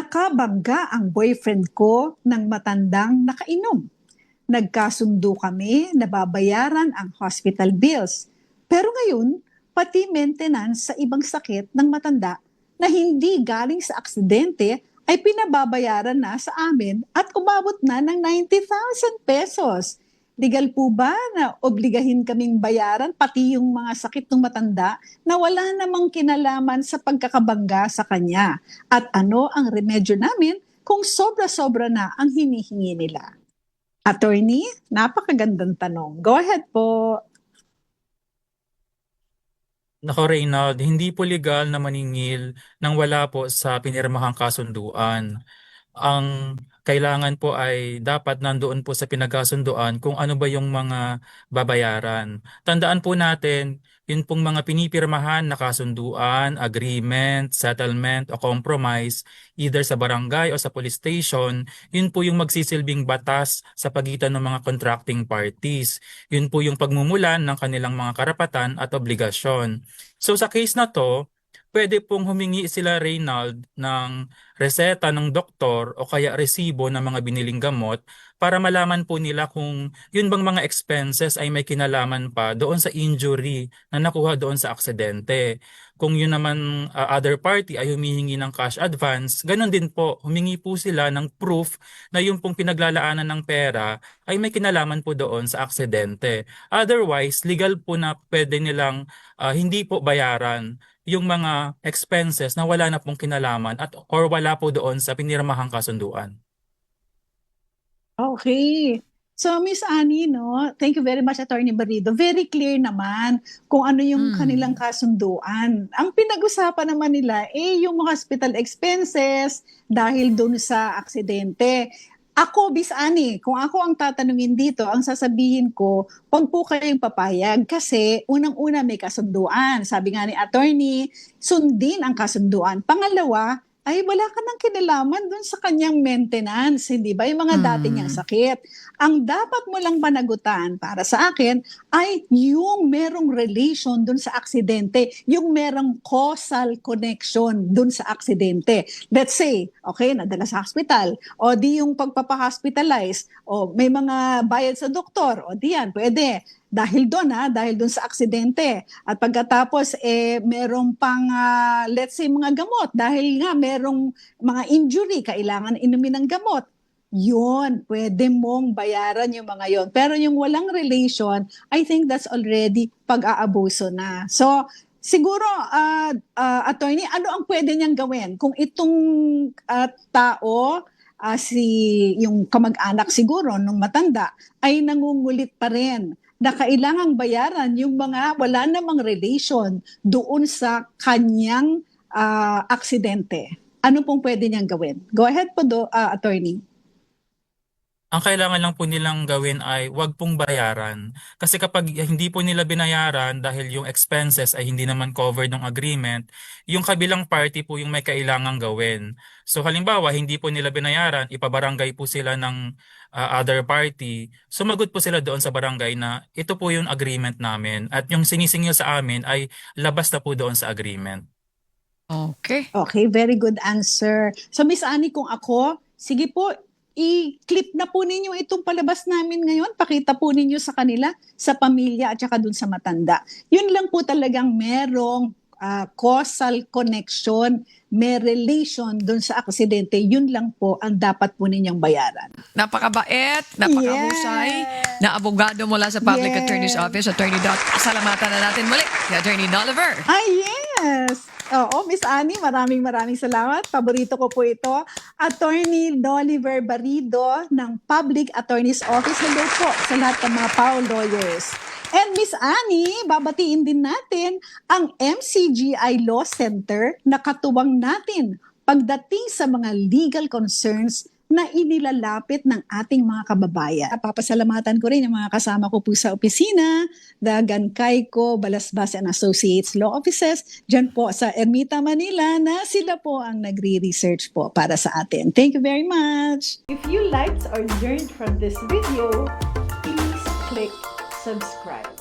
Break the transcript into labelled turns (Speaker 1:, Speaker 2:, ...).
Speaker 1: Nakabangga ang boyfriend ko ng matandang nakainom. Nagkasundo kami na babayaran ang hospital bills. Pero ngayon, pati maintenance sa ibang sakit ng matanda na hindi galing sa aksidente ay pinababayaran na sa amin at umabot na ng 90,000 pesos. Legal po ba na obligahin kaming bayaran pati yung mga sakit ng matanda na wala namang kinalaman sa pagkakabangga sa kanya? At ano ang remedyo namin kung sobra-sobra na ang hinihingi nila? Attorney, napakagandang tanong. Go ahead po.
Speaker 2: Nako Reynald, hindi po legal na maningil nang wala po sa pinirmahang kasunduan. Ang kailangan po ay dapat nandoon po sa pinagkasunduan kung ano ba yung mga babayaran. Tandaan po natin, yun pong mga pinipirmahan na kasunduan, agreement, settlement o compromise, either sa barangay o sa police station, yun po yung magsisilbing batas sa pagitan ng mga contracting parties. Yun po yung pagmumulan ng kanilang mga karapatan at obligasyon. So sa case na to, pwede pong humingi sila Reynald ng reseta ng doktor o kaya resibo ng mga biniling gamot para malaman po nila kung yun bang mga expenses ay may kinalaman pa doon sa injury na nakuha doon sa aksidente. Kung yun naman other party ay humihingi ng cash advance, ganun din po, humingi po sila ng proof na yung pong pinaglalaanan ng pera ay may kinalaman po doon sa aksidente. Otherwise, legal po na pwede nilang hindi po bayaran yung mga expenses na wala na pong kinalaman at or wala po doon sa pinirmahang kasunduan.
Speaker 1: Okay. So, Miss Annie, no, thank you very much, Attorney Barrido. Very clear naman kung ano yung kanilang kasunduan. Ang pinag-usapan naman nila, yung mga hospital expenses dahil dun sa aksidente. Ako, Miss Annie, kung ako ang tatanungin dito, ang sasabihin ko, wag po kayong papayag kasi unang-una may kasunduan. Sabi nga ni Attorney, sundin ang kasunduan. Pangalawa, ay wala ka nang kinalaman dun sa kanyang maintenance, hindi ba? Yung mga dati niyang sakit. Ang dapat mo lang panagutan para sa akin ay yung merong relation dun sa aksidente, yung merong causal connection dun sa aksidente. Let's say, okay, nadala sa hospital, o di yung pagpapahospitalize, o may mga bayad sa doktor, o di yan, pwede. Dahil doon dahil doon sa aksidente. At pagkatapos merong pang let's say mga gamot dahil nga merong mga injury kailangan inumin ng gamot. Yun, pwede mong bayaran yung mga yon. Pero yung walang relation, I think that's already pag-aabuso na. So, siguro, attorney, ano ang pwede niyang gawin? Kung itong tao, yung kamag-anak siguro nung matanda, ay nangungulit pa rin na kailangang bayaran yung mga wala namang relation doon sa kanyang aksidente. Ano pong pwede niyang gawin? Go ahead po, attorney.
Speaker 2: Ang kailangan lang po nilang gawin ay wag pong bayaran. Kasi kapag hindi po nila binayaran dahil yung expenses ay hindi naman covered ng agreement, yung kabilang party po yung may kailangang gawin. So halimbawa, hindi po nila binayaran, ipabarangay po sila ng other party. Sumagot po sila doon sa barangay na ito po yung agreement namin at yung sinisingil sa amin ay labas na po doon sa agreement.
Speaker 3: Okay.
Speaker 1: Okay, very good answer. So Miss Annie, kung ako, sige po, i-clip na po ninyo itong palabas namin ngayon. Pakita po ninyo sa kanila, sa pamilya at saka dun sa matanda. Yun lang po talagang merong causal connection, may relation dun sa aksidente. Yun lang po ang dapat po ninyong bayaran.
Speaker 3: Napakabait, napakahusay, na abogado mula sa Public Attorney's Office, Attorney Doc. Salamatan na natin muli si Attorney Noliver.
Speaker 1: Yes! Oo, Miss Annie, maraming salamat. Paborito ko po ito. Attorney Noliver Barrido ng Public Attorney's Office. Hello po sa lahat ng mga PAO lawyers. And Miss Annie, babatiin din natin ang MCGI Law Center na katuwang natin pagdating sa mga legal concerns na inilalapit ng ating mga kababayan. Papasalamatan ko rin yung mga kasama ko po sa opisina, the Gancayco, Balasbas and Associates Law Offices, dyan po sa Ermita, Manila, na sila po ang nagre-research po para sa atin. Thank you very much! If you liked or learned from this video, please click subscribe.